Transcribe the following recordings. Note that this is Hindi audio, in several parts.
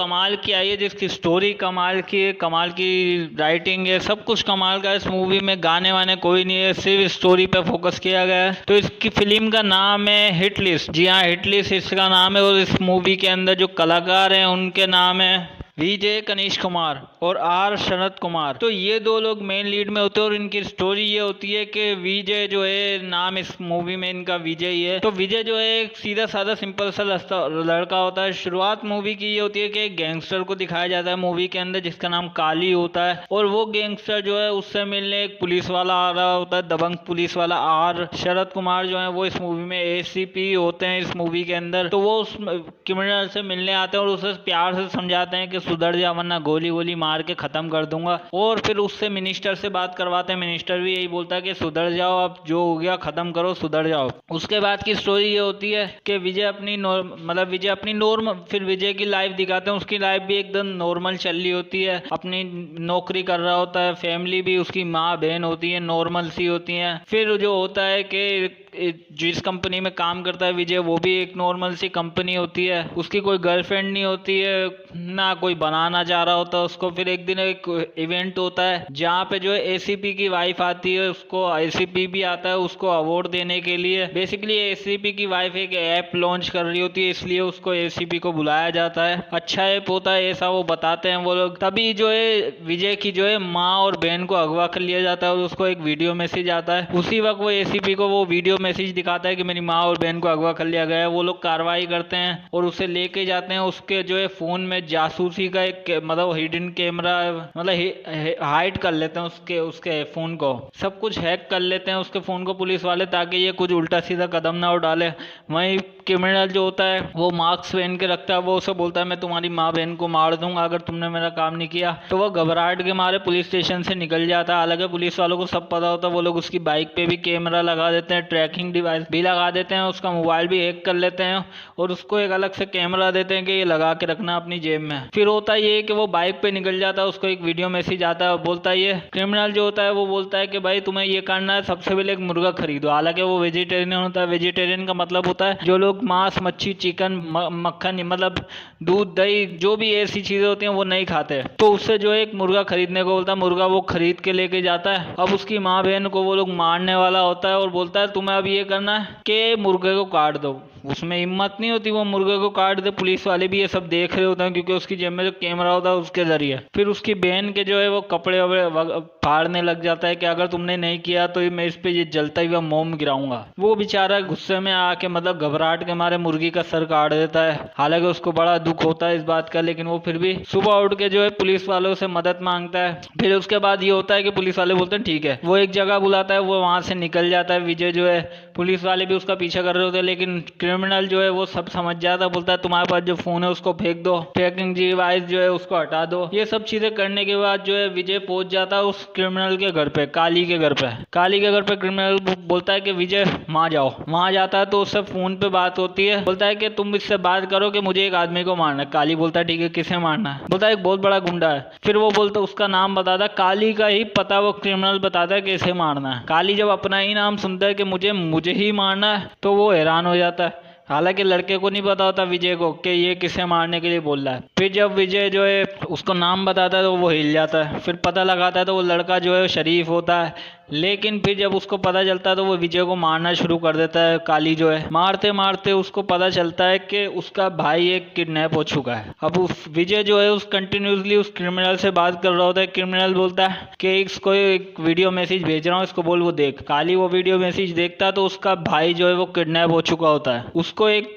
कमाल की आई है, जिसकी स्टोरी कमाल की है, कमाल की राइटिंग है, सब कुछ कमाल का है। इस मूवी में गाने वाने कोई नहीं है, सिर्फ स्टोरी पे फोकस किया गया है। तो इसकी फिल्म का नाम है हिट लिस्ट। जी हाँ, हिट लिस्ट इसका नाम है। और इस मूवी के अंदर जो कलाकार हैं उनके नाम है विजय कनिष कुमार और आर शरद कुमार। तो ये दो लोग मेन लीड में होते हैं और इनकी स्टोरी ये होती है कि विजय जो है, नाम इस मूवी में इनका विजय ही है। तो विजय जो है एक सीधा साधा सिंपल सा लड़का होता है। शुरुआत मूवी की ये होती है कि एक गैंगस्टर को दिखाया जाता है मूवी के अंदर, जिसका नाम काली होता है। और वो गैंगस्टर जो है उससे मिलने एक पुलिस वाला आ रहा होता है, दबंग पुलिस वाला। आर शरद कुमार जो है वो इस मूवी में एसीपी होते हैं इस मूवी के अंदर। तो वो उस क्रिमिनल से मिलने आते हैं और उसे प्यार से समझाते हैं कि सुधर जा वरना गोली गोली मार के खत्म कर दूंगा। और फिर उससे मिनिस्टर से बात करवाते हैं। मिनिस्टर भी यही बोलता है कि सुधर जाओ, अब जो हो गया खत्म करो, सुधर जाओ। उसके बाद की स्टोरी ये होती है कि विजय अपनी फिर विजय की लाइफ दिखाते हैं। उसकी लाइफ भी एकदम नॉर्मल चल रही होती है, अपनी नौकरी कर रहा होता है, फैमिली भी उसकी माँ बहन होती है, नॉर्मल सी होती है। फिर जो होता है कि जिस कंपनी में काम करता है विजय, वो भी एक नॉर्मल सी कंपनी होती है। उसकी कोई गर्लफ्रेंड नहीं होती है, ना कोई बनाना चाह रहा होता उसको। फिर एक दिन एक इवेंट होता है जहाँ पे जो है एसीपी की वाइफ आती है, उसको एसीपी भी आता है उसको अवार्ड देने के लिए। बेसिकली एसीपी की वाइफ एक ऐप लॉन्च कर रही होती है, इसलिए उसको एसीपी को बुलाया जाता है। अच्छा ऐप होता है ऐसा वो बताते हैं वो लोग। तभी जो है विजय की जो है माँ और बहन को अगवा कर लिया जाता है और उसको एक वीडियो मैसेज आता है। उसी वक्त वो एसीपी को वो वीडियो मैसेज दिखाता है कि मेरी माँ और बहन को अगवा कर लिया गया है। वो लोग कार्रवाई करते हैं और उसे लेके जाते हैं। उसके जो है फोन में जासूसी का एक मतलब हिडन कैमरा, मतलब हाइड कर लेते हैं उसके फोन को, सब कुछ हैक कर लेते हैं उसके फोन को पुलिस वाले, ताकि ये कुछ उल्टा सीधा कदम ना डाले। वहीं क्रिमिनल जो होता है वो मास्क पहन के रखता है। वो उसे बोलता है मैं तुम्हारी माँ बहन को मार दूंगा अगर तुमने मेरा काम नहीं किया। तो वो घबराहट के मारे पुलिस स्टेशन से निकल जाता है। हालांकि पुलिस वालों को सब पता होता है। वो लोग उसकी बाइक पे भी कैमरा लगा देते हैं, ट्रैकिंग डिवाइस भी लगा देते हैं, उसका मोबाइल भी हैक कर लेते हैं और उसको एक अलग से कैमरा देते हैं कि ये लगा के रखना अपनी जेब में। फिर होता ये कि वो बाइक पे निकल जाता है, उसको एक वीडियो मैसेज आता है, बोलता है ये क्रिमिनल जो होता है वो बोलता है कि भाई तुम्हें ये करना है, सबसे पहले एक मुर्गा खरीदो। हालांकि वो वेजिटेरियन होता है। वेजिटेरियन का मतलब होता है जो लोग मांस मच्छी चिकन मक्खन मतलब दूध दही जो भी ऐसी चीजें होती हैं वो नहीं खाते। तो उससे जो है एक मुर्गा खरीदने को बोलता है। मुर्गा वो खरीद के लेके जाता है। अब उसकी माँ बहन को वो लोग मारने वाला होता है और बोलता है तुम्हें अब ये करना है कि मुर्गे को काट दो। उसमें हिम्मत नहीं होती वो मुर्गे को काट दे। पुलिस वाले भी ये सब देख रहे होते हैं क्योंकि उसकी जेब में जो कैमरा होता है उसके जरिए। फिर उसकी बहन के जो है वो कपड़े फाड़ने लग जाता है कि अगर तुमने नहीं किया तो मैं इस पे ये जलता हुआ मोम गिराऊंगा। वो बेचारा गुस्से में आके मतलब घबराहट के मारे मुर्गी का सर काट देता है। हालांकि उसको बड़ा दुख होता है इस बात का, लेकिन वो फिर भी सुबह उठ के जो है पुलिस वालों से मदद मांगता है। फिर उसके बाद ये होता है कि पुलिस वाले बोलते हैं ठीक है। वो एक जगह बुलाता है, वो वहां से निकल जाता है विजय जो है। पुलिस वाले भी उसका पीछा कर रहे होते हैं, लेकिन क्रिमिनल जो है वो सब समझ जाता है। बोलता है तुम्हारे पास जो फोन है उसको फेंक दो, ट्रैकिंग डिवाइस जो है उसको हटा दो। ये सब चीजें करने के बाद जो है विजय पहुंच जाता है उस क्रिमिनल के घर पे, काली के घर पे। काली के घर पे क्रिमिनल बोलता है कि विजय वहां जाओ। वहां जाता है तो उससे फोन पे बात होती है। बोलता है कि तुम इससे बात करो कि मुझे एक आदमी को मारना है। काली बोलता है ठीक है, किसे मारना है? बोलता है एक बहुत बड़ा गुंडा है। फिर वो बोलता उसका नाम बताता, काली का ही पता वो क्रिमिनल बताता है कैसे मारना है। काली जब अपना ही नाम सुनता है कि मुझे ही मारना है तो वो हैरान हो जाता है। हालांकि लड़के को नहीं पता होता विजय को कि ये किसे मारने के लिए बोल रहा है। फिर जब विजय जो है उसको नाम बताता है तो वो हिल जाता है। फिर पता लगाता है तो वो लड़का जो है शरीफ होता है। लेकिन फिर जब उसको पता चलता है तो वो विजय को मारना शुरू कर देता है। काली जो है मारते मारते उसको पता चलता है कि उसका भाई एक किडनैप हो चुका है। अब उस विजय जो है उस कंटिन्यूसली उस क्रिमिनल से बात कर रहा होता है। क्रिमिनल बोलता है कि इसको एक वीडियो मैसेज भेज रहा हूँ, इसको बोल वो देख। काली वो वीडियो मैसेज देखता है तो उसका भाई जो है वो किडनैप हो चुका होता है। उसको एक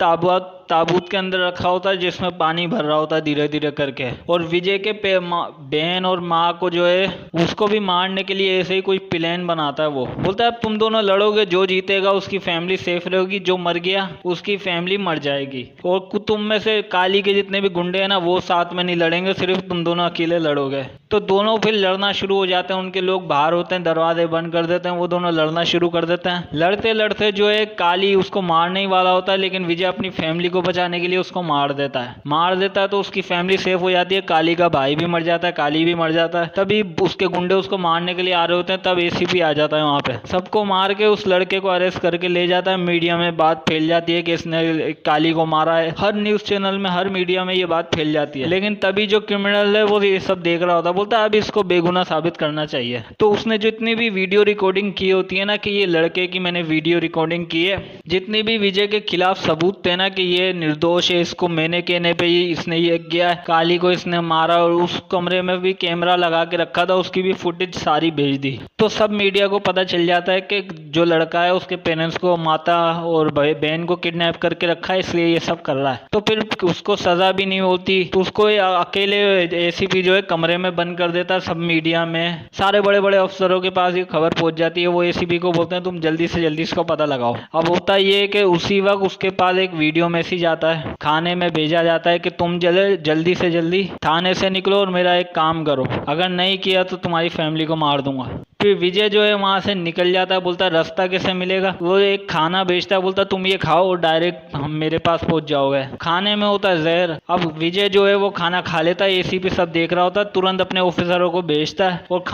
ताबूत के अंदर रखा होता है जिसमें पानी भर रहा होता है धीरे धीरे करके। और विजय के बहन और माँ को जो है उसको भी मारने के लिए ऐसे ही कोई प्लान बनाता है। वो बोलता है तुम दोनों लड़ोगे, जो जीतेगा उसकी फैमिली सेफ रहेगी, जो मर गया उसकी फैमिली मर जाएगी। और तुम में से काली के जितने भी गुंडे हैं ना वो साथ में नहीं लड़ेंगे, सिर्फ तुम दोनों अकेले लड़ोगे। तो दोनों फिर लड़ना शुरू हो जाते हैं। उनके लोग बाहर होते हैं, दरवाजे बंद कर देते हैं, वो दोनों लड़ना शुरू कर देते हैं। लड़ते लड़ते जो है काली उसको मारने ही वाला होता है, लेकिन विजय अपनी फैमिली को बचाने के लिए उसको मार देता है तो उसकी फैमिली सेफ हो जाती है। काली का भाई भी मर जाता है, काली भी मर जाता है। तभी उसके गुंडे उसको मारने के लिए आ रहे होते हैं, तब एसीपी आ जाता है वहाँ पे, सबको मार के उस लड़के को अरेस्ट करके ले जाता है। मीडिया में बात फैल जाती है कि इसने काली को मारा है, हर न्यूज चैनल में, हर मीडिया में ये बात फैल जाती है। लेकिन तभी जो क्रिमिनल है वो ये सब देख रहा होता है, बोलता है अब इसको बेगुनाह साबित करना चाहिए। तो उसने जितनी भी वीडियो रिकॉर्डिंग की होती है ना कि ये लड़के की मैंने वीडियो रिकॉर्डिंग की है, जितनी भी विजय के खिलाफ सबूत थे ना कि ये निर्दोष है, इसको मैंने कहने पे ही इसने ये किया है, काली को इसने मारा, और उस कमरे में भी कैमरा लगा के रखा था, उसकी भी फुटेज सारी भेज दी। तो सब मीडिया को पता चल जाता है कि जो लड़का है उसके पेरेंट्स को, माता और बहन को किडनैप करके रखा है, इसलिए ये सब कर रहा है। तो फिर उसको सजा भी नहीं होती, तो उसको अकेले एसीपी जो है कमरे में बंद कर देता है। सब मीडिया में सारे बड़े बड़े अफसरों के पास ये खबर पहुंच जाती है, वो एसीपी को बोलते हैं तुम जल्दी से जल्दी इसको पता लगाओ। अब होता ये है कि उसी वक्त उसके पास एक वीडियो मैसेज आता है, थाने में भेजा जाता है कि तुम जल्दी से जल्दी थाने से निकलो और मेरा एक काम करो, अगर नहीं किया तो तुम्हारी फैमिली को मार दूंगा। फिर विजय जो है वहां से निकल जाता है, बोलता है रास्ता कैसे मिलेगा। वो एक खाना बेचता है, बोलता तुम ये खाओ और डायरेक्ट हम मेरे पास पहुंच जाओगे। खाने में होता है जहर। अब विजय जो है वो खाना खा लेता है, एसीपी सब देख रहा होता है, तुरंत अपने ऑफिसरों को भेजता है और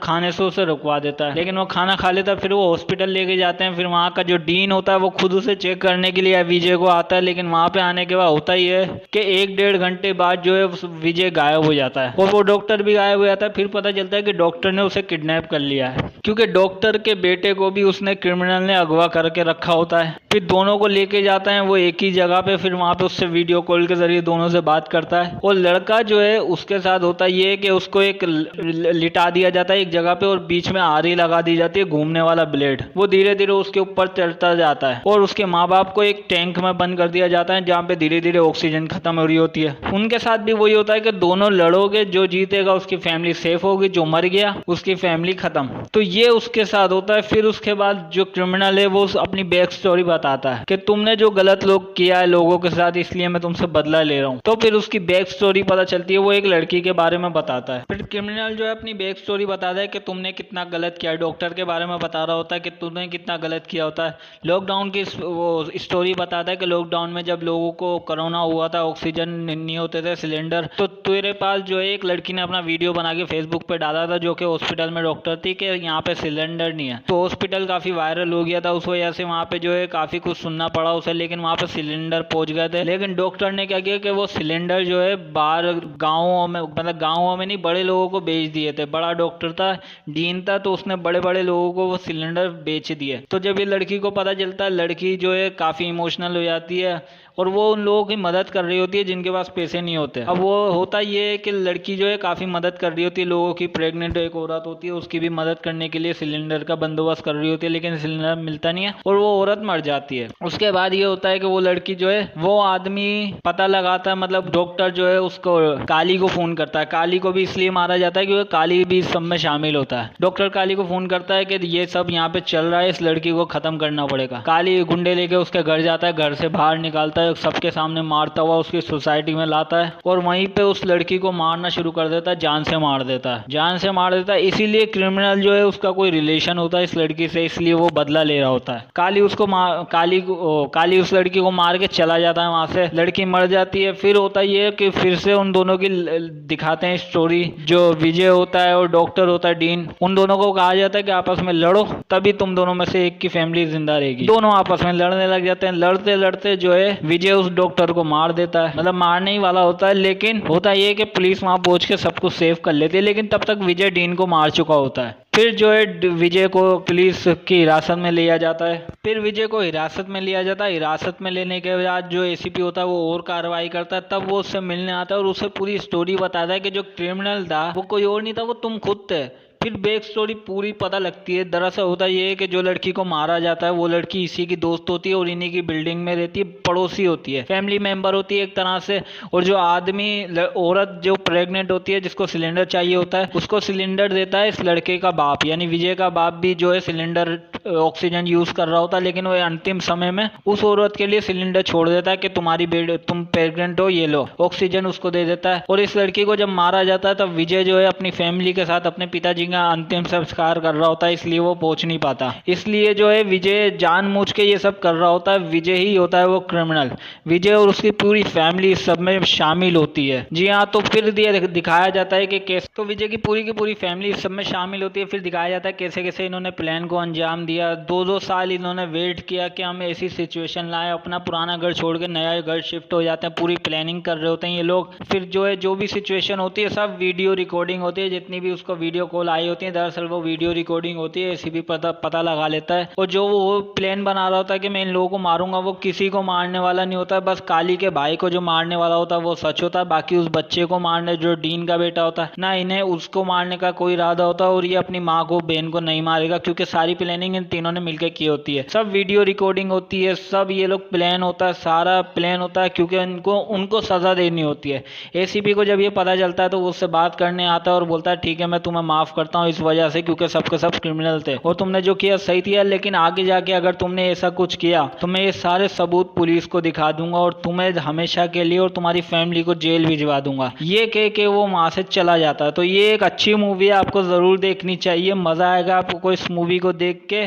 खाने से उसे रुकवा देता है। लेकिन वो खाना खा लेता है, फिर वो हॉस्पिटल लेके जाते हैं। फिर वहाँ का जो डीन होता है वो खुद उसे चेक करने के लिए विजय को आता है, लेकिन वहाँ पे आने के बाद होता ही है कि 1-1.5 घंटे बाद जो है विजय गायब हो जाता है और वो डॉक्टर भी गायब हो जाता है। फिर पता चलता है कि डॉक्टर ने उसे किडनैप कर लिया है, क्योंकि डॉक्टर के बेटे को भी उसने क्रिमिनल ने अगवा करके रखा होता है। फिर दोनों को लेके जाता है वो एक ही जगह पे, फिर वहाँ पे उससे वीडियो कॉल के जरिए दोनों से बात करता है। और लड़का जो है उसके साथ होता ये कि उसको एक लिटा दिया जाता है एक जगह पे और बीच में आरी लगा दी जाती है, घूमने वाला ब्लेड। वो धीरे धीरे उसके ऊपर चढ़ता जाता है और उसके माँ बाप को एक टैंक में बंद कर दिया जाता है, जहाँ पे धीरे धीरे ऑक्सीजन खत्म हो रही होती है। उनके साथ भी वही होता है कि दोनों लड़ोगे, जो जीतेगा उसकी फैमिली सेफ होगी, जो मर गया उसकी फैमिली खत्म। तो ये उसके साथ होता है। फिर उसके बाद जो क्रिमिनल है वो अपनी बैक स्टोरी बताता है कि तुमने जो गलत लोग किया है लोगों के साथ, इसलिए मैं तुमसे बदला ले रहा हूँ। तो फिर उसकी बैक स्टोरी पता चलती है, वो एक लड़की के बारे में बताता है। फिर क्रिमिनल जो है अपनी बैक स्टोरी बताता है कि तुमने कितना गलत किया है, डॉक्टर के बारे में बता रहा होता है कि तुमने कितना गलत किया होता है। लॉकडाउन की वो स्टोरी बताता है कि लॉकडाउन में जब लोगों को कोरोना हुआ था, ऑक्सीजन नहीं होते थे, सिलेंडर, तो तेरे पास जो है एक लड़की ने अपना वीडियो बना के फेसबुक पे डाला था, जो कि हॉस्पिटल में डॉक्टर थी, कि यहाँ पे सिलेंडर नहीं है। तो हॉस्पिटल काफी वायरल हो गया था, उस वजह से वहाँ पे जो है काफी कुछ सुनना पड़ा उसे, लेकिन वहाँ पे सिलेंडर पहुंच गए थे। लेकिन डॉक्टर ने क्या किया कि वो सिलेंडर जो है बाहर गाँवों में, मतलब गाँवों में नहीं, बड़े लोगों को बेच दिए थे। बड़ा डॉक्टर था, डीन था, तो उसने बड़े बड़े लोगों को वो सिलेंडर बेच दिए। तो जब ये लड़की को पता चलता है, लड़की जो है काफी इमोशनल हो जाती है और वो उन लोगों की मदद कर रही होती है जिनके पास पैसे नहीं होते। अब वो होता ये है कि लड़की जो है काफ़ी मदद कर रही होती है लोगों की, प्रेग्नेंट एक औरत होती है, उसकी भी मदद करने के लिए सिलेंडर का बंदोबस्त कर रही होती है, लेकिन सिलेंडर मिलता नहीं है और वो औरत मर जाती है। उसके बाद ये होता है कि वो लड़की जो है वो आदमी पता लगाता है, मतलब डॉक्टर जो है उसको काली को फ़ोन करता है। काली को भी इसलिए मारा जाता है क्योंकि काली भी इस सब में शामिल होता है। डॉक्टर काली को फ़ोन करता है कि ये सब यहाँ पे चल रहा है, इस लड़की को ख़त्म करना पड़ेगा। काली गुंडे लेके उसके घर जाता है, घर से बाहर निकालता है, सबके सामने मारता हुआ उसकी सोसाइटी में लाता है और वहीं पे उस लड़की को मारना शुरू कर देता है, जान से मार देता है, जान से मार देता है। इसीलिए क्रिमिनल जो है उसका कोई रिलेशन होता है इस लड़की से, इसलिए वो बदला ले रहा होता है। काली उस लड़की को मार के चला जाता है वहां से, लड़की मर जाती है। फिर होता ये है कि फिर से उन दोनों की दिखाते हैं स्टोरी। जो विजय होता है और डॉक्टर होता है डीन, उन दोनों को कहा जाता है कि आपस में लड़ो, तभी तुम दोनों में से एक की फैमिली जिंदा रहेगी। दोनों आपस में लड़ने लग जाते हैं। लड़ते लड़ते जो है विजय उस डॉक्टर को मार देता है, मतलब मारने ही वाला होता है, लेकिन होता ये कि पुलिस वहां पहुंच के सब कुछ सेव कर लेती है, लेकिन तब तक विजय डीन को मार चुका होता है। फिर जो है विजय को पुलिस की हिरासत में लिया जाता है। फिर विजय को हिरासत में लिया जाता है। हिरासत में लेने के बाद जो एसीपी होता है वो और कार्रवाई करता है, तब वो उससे मिलने आता है और उसे पूरी स्टोरी बताता है कि जो क्रिमिनल था वो कोई और नहीं था, वो तुम खुद थे। फिर बैक स्टोरी पूरी पता लगती है। दरअसल होता ये है कि जो लड़की को मारा जाता है वो लड़की इसी की दोस्त होती है और इन्हीं की बिल्डिंग में रहती है, पड़ोसी होती है, फैमिली मेंबर होती है एक तरह से। और जो आदमी औरत जो प्रेग्नेंट होती है, जिसको सिलेंडर चाहिए होता है, उसको सिलेंडर देता है इस लड़के का बाप, यानी विजय का बाप भी जो है सिलेंडर ऑक्सीजन यूज कर रहा होता है, लेकिन वो अंतिम समय में उस औरत के लिए सिलेंडर छोड़ देता है कि तुम्हारी तुम प्रेग्नेंट हो, ये लो, ऑक्सीजन उसको दे देता है। और इस लड़की को जब मारा जाता है तब विजय जो है अपनी फैमिली के साथ, अपने पिताजी का अंतिम संस्कार कर रहा होता है, इसलिए वो पहुंच नहीं पाता। इसलिए जो है विजय जानबूझ के ये सब कर रहा होता है। विजय ही होता है वो क्रिमिनल। विजय और उसकी पूरी फैमिली इस सब में शामिल होती है। जी हाँ, तो फिर दिखाया जाता है कि कैसे तो विजय की पूरी फैमिली इस सब में शामिल होती है। फिर दिखाया जाता है कैसे कैसे इन्होंने प्लान को अंजाम दिया। 2-2 साल इन्होंने वेट किया कि हम ऐसी सिचुएशन लाए, अपना पुराना घर छोड़ के नया घर शिफ्ट हो जाते हैं, पूरी प्लानिंग कर रहे होते हैं ये लोग। फिर जो है जो भी सिचुएशन होती है सब वीडियो रिकॉर्डिंग होती है, जितनी भी उसको वीडियो कॉल आई होती है दरअसल वो वीडियो रिकॉर्डिंग होती है। एसीपी पता लगा लेता है, और जो वो प्लान बना रहा होता है कि मैं इन लोगों को मारूंगा, वो किसी को मारने वाला नहीं होता है। बस काली के भाई को जो मारने वाला होता है वो सच होता है, बाकी उस बच्चे को मारने, जो डीन का बेटा होता है ना, इन्हें उसको मारने का कोई इरादा होता है। और ये अपनी माँ को, बहन को नहीं मारेगा, क्योंकि सारी प्लानिंग इन तीनों ने मिलकर की होती है। सब वीडियो रिकॉर्डिंग होती है, सब ये लोग प्लान होता है, सारा प्लान होता है, क्योंकि उनको सजा देनी होती है। एसीपी को जब ये पता चलता है तो वो उससे बात करने आता है और बोलता है ठीक है मैं तुम्हें माफ करता हूँ इस वजह से, क्योंकि सबके सब क्रिमिनल थे और तुमने जो किया सही किया, लेकिन आगे जाके अगर तुमने ऐसा कुछ किया तो मैं ये सारे सबूत पुलिस को दिखा दूंगा और तुम्हें हमेशा के लिए और तुम्हारी फैमिली को जेल भिजवा दूंगा। ये कह के वो वहां से चला जाता है। तो ये एक अच्छी मूवी है, आपको जरूर देखनी चाहिए, मजा आएगा आपको इस मूवी को देख के।